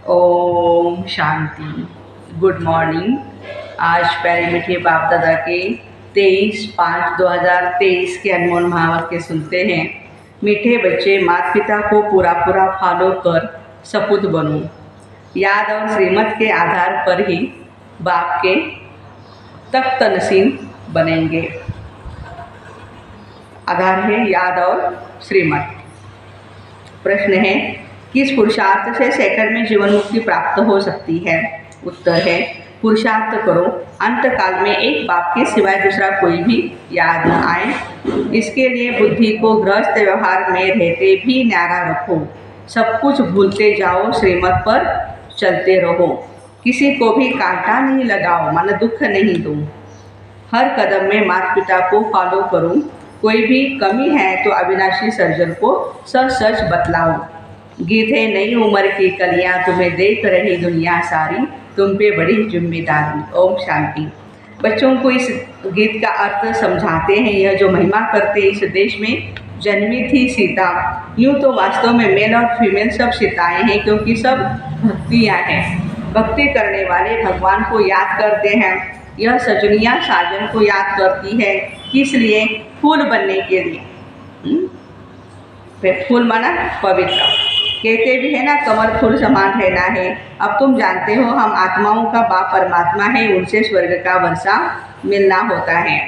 Om Shanti. Good morning. आज प्यारे मीठे बाप दादा के 23/5/2023 के अनमोल महावाक्य सुनते हैं। मीठे बच्चे, माता पिता को पूरा पूरा फॉलो कर सपूत बनो। याद और श्रीमत के आधार पर ही बाप के तख्त नसीन बनेंगे। आधार है याद और श्रीमत। प्रश्न है, किस पुरुषार्थ से सेकंड में जीवन मुक्ति प्राप्त हो सकती है? उत्तर है, पुरुषार्थ करो, अंत काल में एक बाप के सिवाय दूसरा कोई भी याद न आए। इसके लिए बुद्धि को गृहस्थ व्यवहार में रहते भी न्यारा रखो। सब कुछ भूलते जाओ, श्रीमत पर चलते रहो। किसी को भी कांटा नहीं लगाओ, मन दुख नहीं दो। हर कदम में माता पिता को फॉलो करो। कोई भी कमी है तो अविनाशी सर्जन को सच सच बतलाओ। गीत है, नई उम्र की कलियां तुम्हें देख रही दुनिया सारी, तुम पे बड़ी जिम्मेदारी। ओम शांति। बच्चों को इस गीत का अर्थ समझाते हैं। यह जो महिमा करते इस देश में जन्मी थी सीता। यूँ तो वास्तव में मेल और फीमेल सब सीताएँ हैं, क्योंकि सब भक्तियाँ हैं। भक्ति करने वाले भगवान को याद करते हैं। यह सजनिया साजन को याद करती है, किस लिए? फूल बनने के लिए। फूल माना पवित्र। कहते भी है ना, कमल फूल समान रहना है। अब तुम जानते हो हम आत्माओं का बाप परमात्मा है, उनसे स्वर्ग का वर्षा मिलना होता है,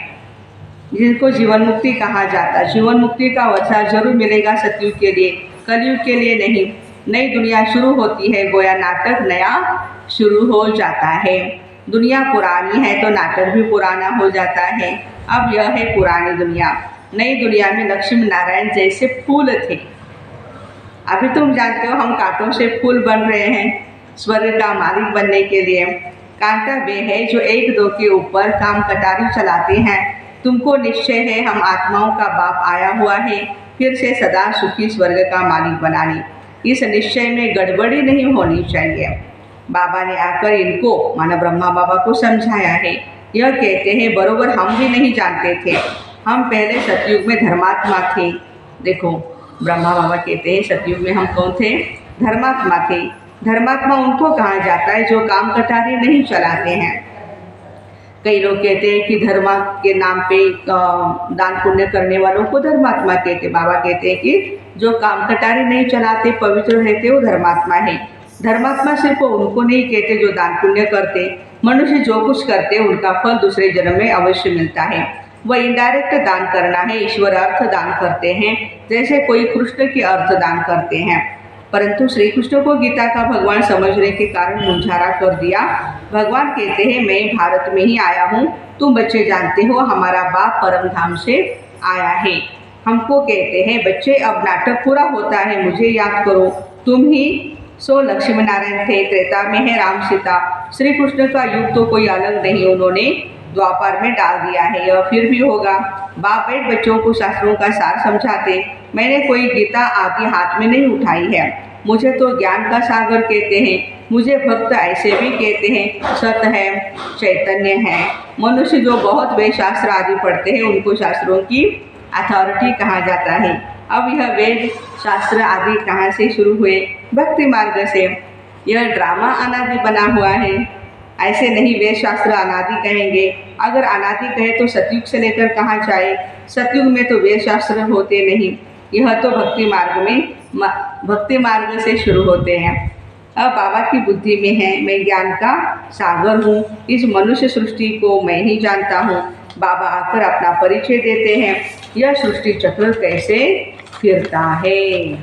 जिनको जीवन मुक्ति कहा जाता है। जीवन मुक्ति का वर्षा जरूर मिलेगा सतयुग के लिए, कलयुग के लिए नहीं। नई दुनिया शुरू होती है, गोया नाटक नया शुरू हो जाता है। दुनिया पुरानी है तो नाटक भी पुराना हो जाता है। अब यह है पुरानी दुनिया। नई दुनिया में लक्ष्मी नारायण जैसे फूल थे। अभी तुम जानते हो हम कांटों से फूल बन रहे हैं स्वर्ग का मालिक बनने के लिए। कांटा वे है जो एक दो के ऊपर काम कटारी चलाते हैं। तुमको निश्चय है हम आत्माओं का बाप आया हुआ है, फिर से सदा सुखी स्वर्ग का मालिक बनाने। इस निश्चय में गड़बड़ी नहीं होनी चाहिए। बाबा ने आकर इनको माना ब्रह्मा बाबा को समझाया है। यह कहते हैं, बरोबर हम भी नहीं जानते थे। हम पहले सतयुग में धर्मात्मा थे। देखो, ब्रह्मा बाबा कहते हैं सतयुग में हम कौन थे? धर्मात्मा थे। धर्मात्मा उनको कहा जाता है जो काम कटारी नहीं चलाते हैं। कई लोग कहते हैं कि धर्मा के नाम पे दान पुण्य करने वालों को धर्मात्मा कहते। बाबा कहते हैं कि जो काम कटारी नहीं चलाते, पवित्र रहते, वो धर्मात्मा है। धर्मात्मा सिर्फ उनको नहीं कहते जो दान पुण्य करते। मनुष्य जो कुछ करते उनका फल दूसरे जन्म में अवश्य मिलता है। वह इनडायरेक्ट दान करना है। ईश्वर अर्थ दान करते हैं, जैसे कोई कृष्ण के अर्थ दान करते हैं। परंतु श्री कृष्ण को गीता का भगवान समझने के कारण मुंझारा कर दिया। भगवान कहते हैं, मैं भारत में ही आया हूँ। तुम बच्चे जानते हो हमारा बाप परम धाम से आया है। हमको कहते हैं, बच्चे अब नाटक पूरा होता है, मुझे याद करो। तुम ही सो लक्ष्मी नारायण थे, त्रेता में है राम सीता। श्री कृष्ण का युग तो कोई अलग नहीं, उन्होंने द्वापर में डाल दिया है। यह फिर भी होगा। बाप बैठ बच्चों को शास्त्रों का सार समझाते। मैंने कोई गीता आदि हाथ में नहीं उठाई है। मुझे तो ज्ञान का सागर कहते हैं। मुझे भक्त ऐसे भी कहते हैं, सत है, चैतन्य है। मनुष्य जो बहुत वेद शास्त्र आदि पढ़ते हैं उनको शास्त्रों की अथॉरिटी कहा जाता है। अब यह वेद शास्त्र आदि कहाँ से शुरू हुए? भक्ति मार्ग से। यह ड्रामा अनादि बना हुआ है। ऐसे नहीं वेद शास्त्र अनादि कहेंगे। अगर अनादि कहे तो सतयुग से लेकर कहाँ जाए? सतयुग में तो वेद शास्त्र होते नहीं। यह तो भक्ति मार्ग से शुरू होते हैं। अब बाबा की बुद्धि में है, मैं ज्ञान का सागर हूँ। इस मनुष्य सृष्टि को मैं ही जानता हूँ। बाबा आकर अपना परिचय देते हैं, यह सृष्टि चक्र कैसे फिरता है।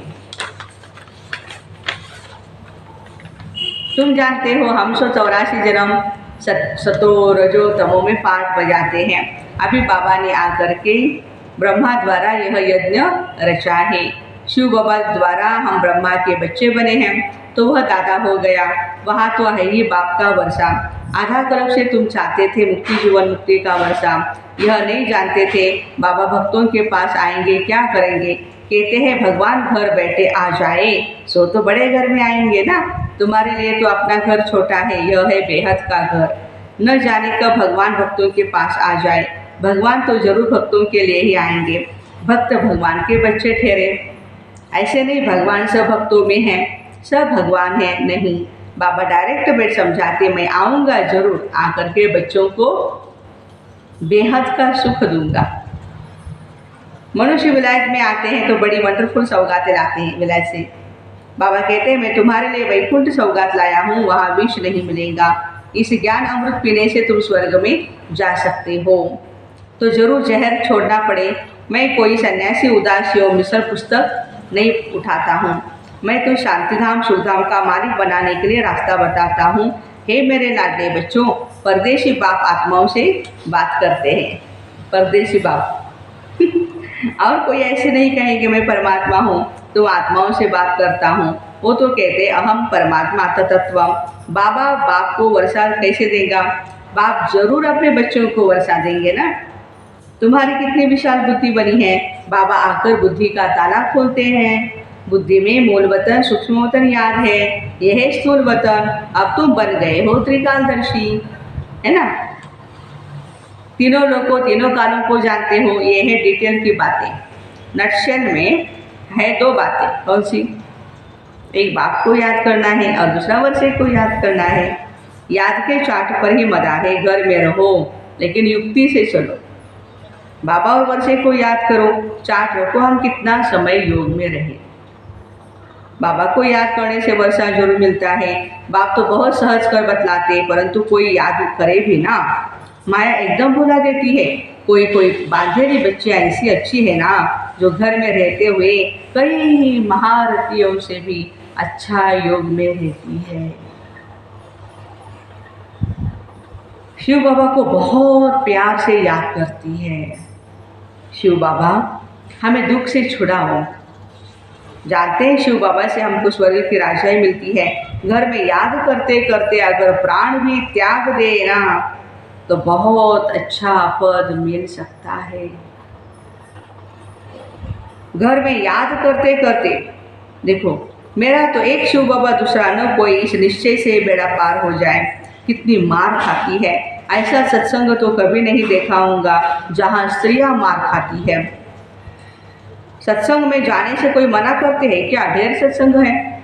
तुम जानते हो हम 184 जन्म सतो रजो तमो में पाठ बजाते हैं। अभी बाबा ने आकर के ब्रह्मा द्वारा यह यज्ञ रचा है। शिव बाबा द्वारा हम ब्रह्मा के बच्चे बने हैं, तो वह दादा हो गया। वहाँ तो है ही बाप का वर्षा। आधा कल्प से तुम चाहते थे मुक्ति, जीवन मुक्ति का वर्षा। यह नहीं जानते थे बाबा भक्तों के पास आएंगे, क्या करेंगे? कहते हैं भगवान घर बैठे आ जाए, सो तो बड़े घर में आएंगे ना। तुम्हारे लिए तो अपना घर छोटा है, यह है बेहद का घर। न जाने कब भगवान भक्तों के पास आ जाए। भगवान तो जरूर भक्तों के लिए ही आएंगे। भक्त भगवान के बच्चे ठहरे। ऐसे नहीं भगवान सब भक्तों में हैं, सब भगवान है, नहीं। बाबा डायरेक्ट बेड समझाते, मैं आऊँगा ज़रूर, आकर के बच्चों को बेहद का सुख दूंगा। मनुष्य विलायत में आते हैं तो बड़ी वंडरफुल सौगातें लाते हैं विलायत से। बाबा कहते हैं, मैं तुम्हारे लिए वैकुंठ सौगात लाया हूँ, वहाँ विष नहीं मिलेगा, इस ज्ञान अमृत पीने से तुम स्वर्ग में जा सकते हो। तो जरूर जहर छोड़ना पड़े, मैं कोई सन्यासी उदासी मिसल पुस्तक नहीं उठाता हूँ, मैं तो शांतिधाम सुखधाम का मालिक बनाने के लिए रास्ता बताता हूँ। हे मेरे लाडले बच्चों, परदेशी बाप आत्माओं से बात करते हैं, परदेशी बाप और कोई ऐसे नहीं कहेंगे मैं परमात्मा हूँ तो आत्माओं से बात करता हूँ। वो तो कहते अहम परमात्मा तत्वम। बाबा बाप को वर्षा कैसे देगा? बाप जरूर अपने बच्चों को वर्षा देंगे ना। तुम्हारी कितनी विशाल बुद्धि बनी है, बाबा आकर बुद्धि का ताला खोलते हैं। बुद्धि में मूल वतन सूक्ष्म वतन याद है, यह है स्थूल वतन। अब तुम बन गए हो त्रिकालदर्शी, है ना। तीनों लोगों तीनों कालों को जानते हो, ये है डिटेल की बातें। नटशेल में है दो बातें, कौन सी? एक बाप को याद करना है और दूसरा वर्षे को याद करना है। याद के चार्ट पर ही मजा है, घर में रहो लेकिन युक्ति से चलो। बाबा और वर्षे को याद करो, चार्ट रखो हम कितना समय योग में रहे। बाबा को याद करने से वर्षा जरूर मिलता है। बाप तो बहुत सहज कर बतलाते, परंतु कोई याद करे भी ना, माया एकदम भुला देती है। कोई कोई बांधेरी बच्चियाँ ऐसी अच्छी है ना, जो घर में रहते हुए कई महारथियों से भी अच्छा योग में रहती है। शिव बाबा को बहुत प्यार से याद करती है। शिव बाबा हमें दुख से छुड़ाओ। जानते हैं शिव बाबा से हमको स्वर्ग की राजाई मिलती है। घर में याद करते करते अगर प्राण भी त्याग देना तो बहुत अच्छा पद मिल सकता है। घर में याद करते करते देखो, मेरा तो एक शिव बाबा दूसरा न कोई, इस निश्चय से बेड़ा पार हो जाए। कितनी मार खाती है, ऐसा सत्संग तो कभी नहीं देखा होगा जहाँ स्त्रियाँ मार खाती है। सत्संग में जाने से कोई मना करते हैं क्या? ढेर सत्संग है।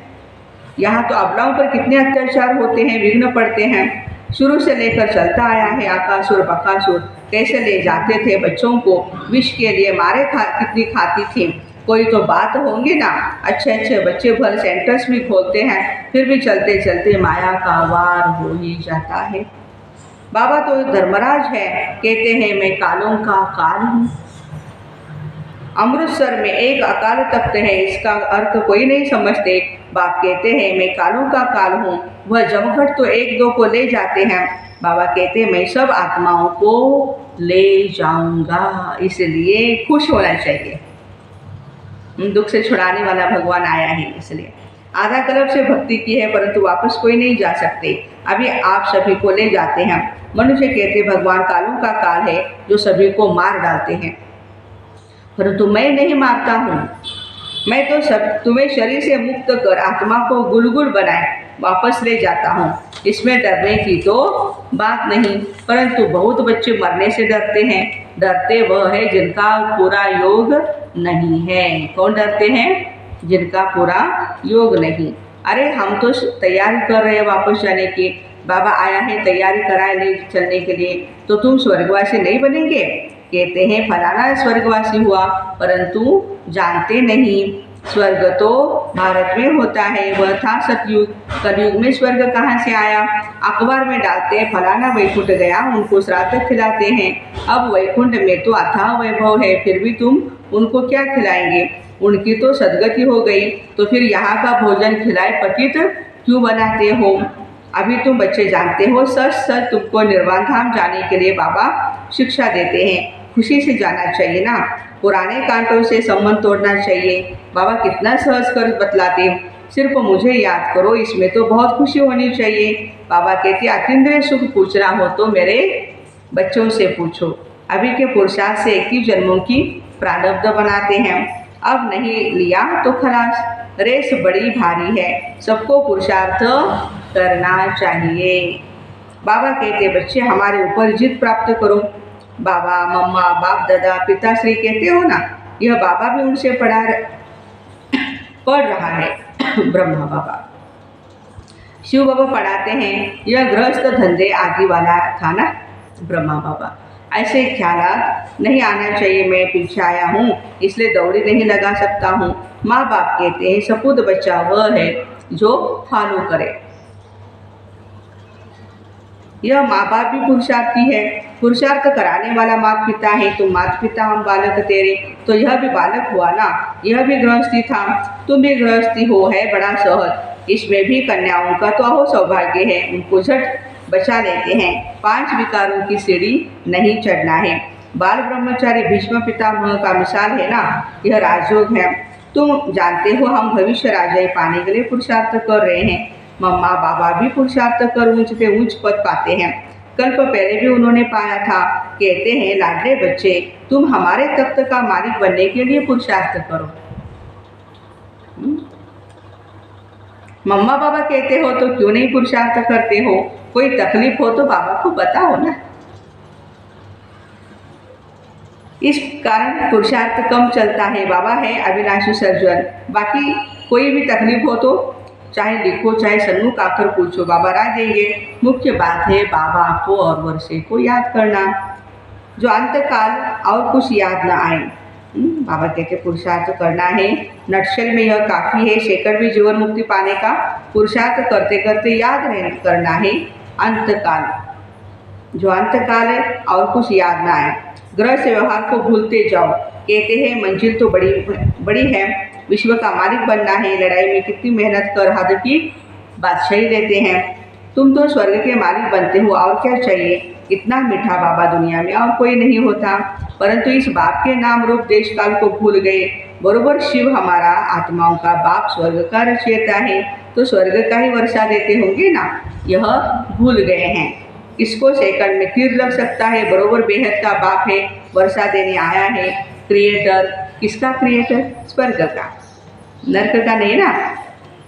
यहाँ तो अबलाओं पर कितने अत्याचार होते हैं, विघ्न पड़ते हैं। शुरू से लेकर चलता आया है आकासुर बकासुर, कैसे ले जाते थे बच्चों को विष के लिए, मारे कितनी खाती थी। कोई तो बात होंगी ना। अच्छे अच्छे बच्चे भर सेंटर्स भी खोलते हैं, फिर भी चलते चलते माया का वार हो ही जाता है। बाबा तो धर्मराज है, कहते हैं मैं कालों का काल हूँ। अमृतसर में एक अकाल तख्त है, इसका अर्थ कोई नहीं समझते। बाप कहते हैं मैं कालों का काल हूँ। वह जमघट तो एक दो को ले जाते हैं, बाबा कहते हैं मैं सब आत्माओं को ले जाऊंगा। इसलिए खुश होना चाहिए, दुख से छुड़ाने वाला भगवान आया है। इसलिए आधा कल्प से भक्ति की है, परंतु वापस कोई नहीं जा सकते। अभी आप सभी को ले जाते हैं। मनुष्य कहते भगवान कालों का काल है जो सभी को मार डालते हैं, परंतु मैं नहीं मारता हूँ। मैं तो सब तुम्हें शरीर से मुक्त कर आत्मा को गुलगुल बनाए वापस ले जाता हूँ। इसमें डरने की तो बात नहीं, परंतु बहुत बच्चे मरने से डरते हैं। डरते वह है जिनका पूरा योग नहीं है। कौन डरते हैं? जिनका पूरा योग नहीं। अरे हम तो तैयारी कर रहे हैं वापस जाने की, बाबा आया है तैयारी कराए ले चलने के लिए, तो तुम स्वर्गवासी नहीं बनेंगे? कहते हैं फलाना स्वर्गवासी हुआ, परंतु जानते नहीं स्वर्ग तो भारत में होता है। वह था सतयुग, कलयुग में स्वर्ग कहाँ से आया? अखबार में डालते हैं फलाना वैकुंठ गया, उनको श्राद्ध खिलाते हैं। अब वैकुंठ में तो अथाह वैभव है, फिर भी तुम उनको क्या खिलाएंगे? उनकी तो सदगति हो गई, तो फिर यहाँ का भोजन खिलाए पतित क्यों बनाते हो? अभी तुम बच्चे जानते हो, सच सच तुमको निर्वाण धाम जाने के लिए बाबा शिक्षा देते हैं। खुशी से जाना चाहिए ना, पुराने कांटों से संबंध तोड़ना चाहिए। बाबा कितना सहज कर बतलाते, सिर्फ मुझे याद करो, इसमें तो बहुत खुशी होनी चाहिए। बाबा कहते अतीन्द्रिय सुख पूछना हो तो मेरे बच्चों से पूछो। अभी के पुरुषार्थ से 21 जन्मों की प्रारब्ध बनाते हैं, अब नहीं लिया तो खलास। रेस बड़ी भारी है, सबको पुरुषार्थ करना चाहिए। बाबा कहते बच्चे हमारे ऊपर जिद प्राप्त करो। बाबा मम्मा बाप दादा पिताश्री कहते हो ना, यह बाबा भी उनसे पढ़ रहा है ब्रह्मा बाबा। शिव बाबा पढ़ाते हैं, यह गृहस्थ धंधे आदि वाला था ना ब्रह्मा बाबा। ऐसे ख्यालात नहीं आना चाहिए, मैं पीछे आया हूँ इसलिए दौड़ी नहीं लगा सकता हूँ। माँ बाप कहते हैं सपूत बच्चा वह है जो फॉलो करे। यह माँ बाप भी पुरुषार्थी है, पुरुषार्थ कराने वाला माता पिता है। तुम माता पिता हम बालक तेरे, तो यह भी बालक हुआ ना, यह भी गृहस्थी था, तुम भी गृहस्थी हो, है बड़ा सहज। इसमें भी कन्याओं का तो अहो सौभाग्य है, उनको झट बचा लेते हैं। 5 विकारों की सीढ़ी नहीं चढ़ना है। बाल ब्रह्मचारी भीष्म पितामह का मिसाल है ना, यह राजयोग है। तुम जानते हो हम भविष्य राजाई पाने के लिए पुरुषार्थ कर रहे हैं। मम्मा बाबा भी पुरुषार्थ कर ऊंच से ऊंच पद पाते हैं। कल्प पहले भी उन्होंने पाया था। कहते हैं लाडले बच्चे, तुम हमारे तख्त का मालिक बनने के लिए पुरुषार्थ करो। मम्मा बाबा कहते हो तो क्यों नहीं पुरुषार्थ करते हो? कोई तकलीफ हो तो बाबा को बताओ ना। इस कारण पुरुषार्थ कम चलता है। बाबा है अविनाशी सर्जन, बाकी कोई भी तकलीफ हो तो चाहे लिखो चाहे सन्मुख आकर पूछो, बाबा राय देंगे। मुख्य बात है बाबा को और वर्षे को याद करना, जो अंतकाल और कुछ याद ना आए। बाबा कहते पुरुषार्थ करना है। नटशल में यह काफ़ी है। शेखर भी जीवन मुक्ति पाने का पुरुषार्थ करते करते याद करना है अंतकाल, जो अंतकाल है और कुछ याद ना आए। ग्रह से व्यवहार को भूलते जाओ। कहते हैं मंजिल तो बड़ी है, विश्व का मालिक बनना है। लड़ाई में कितनी मेहनत कर हद की बादशाही लेते हैं। तुम तो स्वर्ग के मालिक बनते हो, और क्या चाहिए? इतना मीठा बाबा दुनिया में और कोई नहीं होता। परंतु इस बाप के नाम रूप देश काल को भूल गए। बरोबर शिव हमारा आत्माओं का बाप स्वर्ग का रचयिता है, तो स्वर्ग का ही वर्षा देते होंगे ना, यह भूल गए हैं। इसको सेकंड में तीर लग सकता है। बरोबर बेहद का बाप है, वर्षा देने आया है। क्रिएटर, किसका क्रिएटर? स्वर्ग का, नर्क का नहीं ना।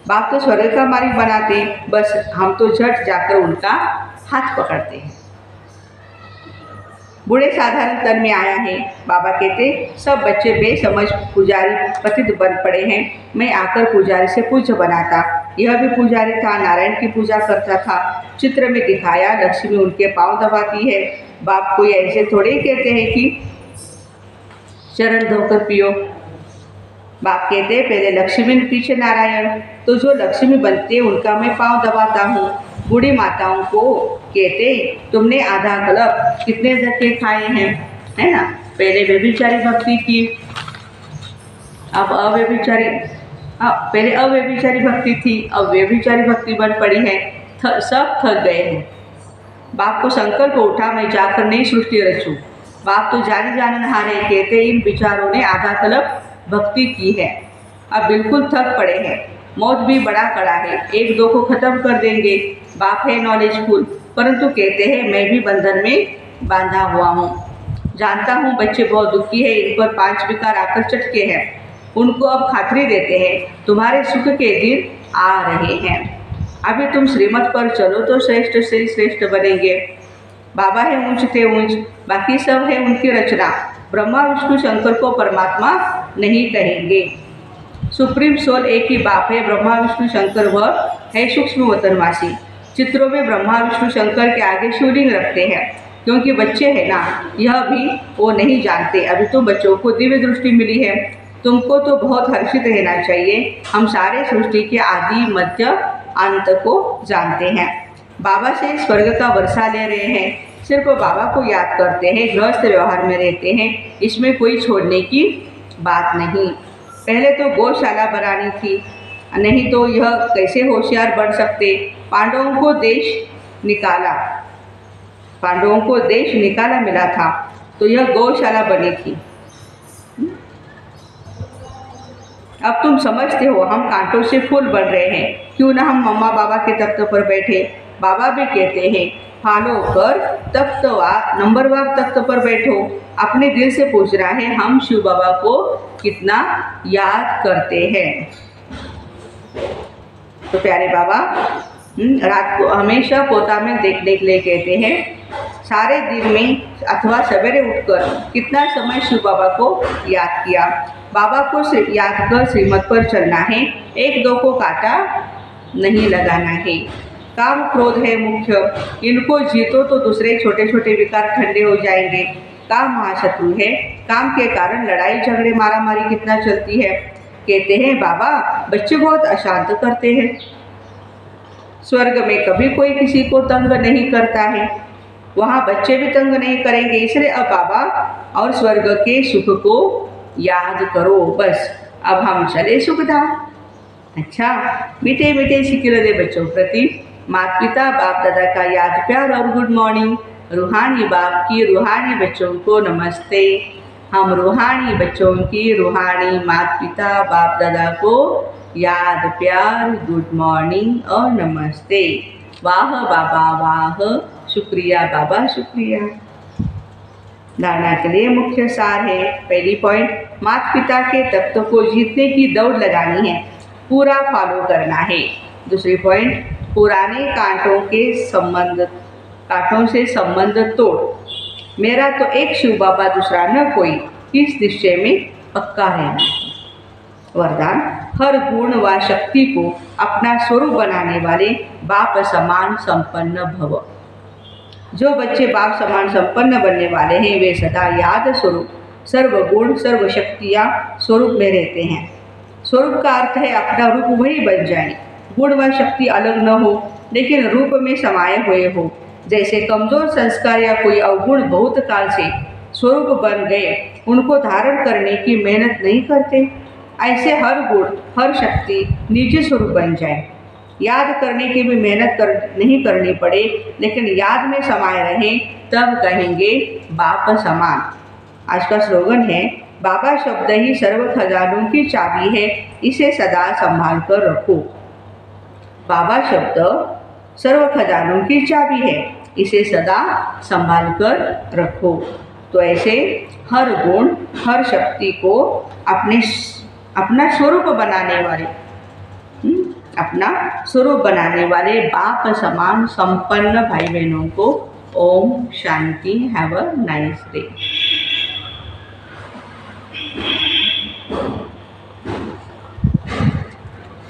बाप तो स्वर्ग का मालिक बनाते, बस हम तो झट जाकर उनका हाथ पकड़ते हैं। बूढ़े साधारण तन में आया है। बाबा कहते सब बच्चे बेसमझ पुजारी पतित बन पड़े हैं। मैं आकर पुजारी से पूज्य बनाता। यह भी पुजारी था, नारायण की पूजा करता था। चित्र में दिखाया लक्ष्मी उनके पांव दबाती है। बाप कोई ऐसे थोड़े ही कहते हैं कि चरण धोकर पियो। बाप कहते पहले लक्ष्मी पीछे नारायण, तो जो लक्ष्मी बनते उनका मैं पांव दबाता हूँ। बूढ़ी माताओं को कहते तुमने आधा कल्प कितने धक्के खाए हैं, है ना। पहले व्यभिचारी भक्ति की, अब अव्यभिचारी, पहले अव्यभिचारी भक्ति थी, अब व्यभिचारी भक्ति बन पड़ी है। सब थक गए हैं। बाप को संकल्प उठा मैं जाकर नई सृष्टि रचूं। बाप तो जाने जाननहार है। कहते इन विचारों ने आधा कल्प भक्ति की है, अब बिल्कुल थक पड़े हैं। मौत भी बड़ा कड़ा है, 1-2 को खत्म कर देंगे। बाप है नॉलेजफुल, परंतु कहते हैं मैं भी बंधन में बांधा हुआ हूँ। जानता हूँ बच्चे बहुत दुखी है, इन पर 5 विकार आकर चटके हैं। उनको अब खातरी देते हैं तुम्हारे सुख के दिन आ रहे हैं। अभी तुम श्रीमत पर चलो तो श्रेष्ठ से श्रेष्ठ बनेंगे। बाबा है ऊंच थे ऊंच, बाकी सब है उनकी रचना। ब्रह्मा विष्णु शंकर को परमात्मा नहीं कहेंगे। सुप्रीम सोल एक ही बाप है। ब्रह्मा विष्णु शंकर वह है सूक्ष्म वतनवासी। चित्रों में ब्रह्मा विष्णु शंकर के आगे शिवलिंग रखते हैं, क्योंकि बच्चे हैं ना, यह भी वो नहीं जानते। अभी तो बच्चों को दिव्य दृष्टि मिली है। तुमको तो बहुत हर्षित रहना चाहिए। हम सारे सृष्टि के आदि मध्य अंत को जानते हैं। बाबा से स्वर्ग का वर्षा ले रहे हैं, सिर्फ बाबा को याद करते हैं, गृहस्थ व्यवहार में रहते हैं। इसमें कोई छोड़ने की बात नहीं। पहले तो गौशाला बनानी थी, नहीं तो यह कैसे होशियार बन सकते। पांडवों को देश निकाला मिला था, तो यह गौशाला बनी थी। अब तुम समझते हो हम कांटों से फूल बन रहे हैं, क्यों ना हम मम्मा बाबा के तख्त पर बैठे। बाबा भी कहते हैं फॉलो कर तख्तवार नंबरवार तख्त पर बैठो। अपने दिल से पूछना है हम शिव बाबा को कितना याद करते हैं। तो प्यारे बाबा रात को हमेशा पोता में देखने के लिए कहते हैं, सारे दिन में अथवा सवेरे उठकर कितना समय शिव बाबा को याद किया। बाबा को याद कर श्रीमत पर चलना है। 1-2 को काटा नहीं लगाना है। काम क्रोध है मुख्य, इनको जीतो तो दूसरे छोटे छोटे विकार ठंडे हो जाएंगे। काम महाशत्रु है, काम के कारण लड़ाई झगड़े मारामारी कितना चलती है। कहते हैं बाबा बच्चे बहुत अशांत करते हैं। स्वर्ग में कभी कोई किसी को तंग नहीं करता है, वहाँ बच्चे भी तंग नहीं करेंगे। इसलिए अब बाबा और स्वर्ग के सुख को याद करो। बस अब हम चले सुखधाम। अच्छा, मीठे मीठे सिक्के दे बच्चों प्रति माता पिता बाप दादा का याद प्यार और गुड मॉर्निंग। रूहानी बाप की रूहानी बच्चों को नमस्ते। हम रूहानी बच्चों की रूहानी माता पिता बाप दादा को याद प्यार गुड मॉर्निंग और नमस्ते। वाह बाबा वाह, शुक्रिया बाबा शुक्रिया। धारणा के लिए मुख्य सार है। पहली पॉइंट, माता पिता के तत्व को जीतने की दौड़ लगानी है, पूरा फॉलो करना है। दूसरी पॉइंट, पुराने कांटों से संबंध तोड़। मेरा तो एक शिव बाबा दूसरा न कोई, इस निश्चय में पक्का रहना है। वरदान, हर गुण व शक्ति को अपना स्वरूप बनाने वाले बाप समान संपन्न भव। जो बच्चे बाप समान संपन्न बनने वाले हैं वे सदा याद स्वरूप सर्व गुण सर्व शक्तियाँ स्वरूप में रहते हैं। स्वरूप का अर्थ है अपना रूप वही बन जाए, गुण व शक्ति अलग न हो लेकिन रूप में समाये हुए हो। जैसे कमजोर संस्कार या कोई अवगुण बहुत काल से स्वरूप बन गए, उनको धारण करने की मेहनत नहीं करते, ऐसे हर गुण हर शक्ति निजी स्वरूप बन जाए। याद करने की भी मेहनत नहीं करनी पड़े लेकिन याद में समाये रहें, तब कहेंगे बाप समान। आज का स्लोगन है, बाबा शब्द ही सर्व खजानों की चाबी है, इसे सदा संभाल कर रखो। बाबा शब्द सर्व खजानों की चाबी है, इसे सदा संभाल कर रखो। तो ऐसे हर गुण हर शक्ति को अपना स्वरूप बनाने वाले बाप समान संपन्न भाई बहनों को ओम शांति। Have a nice day.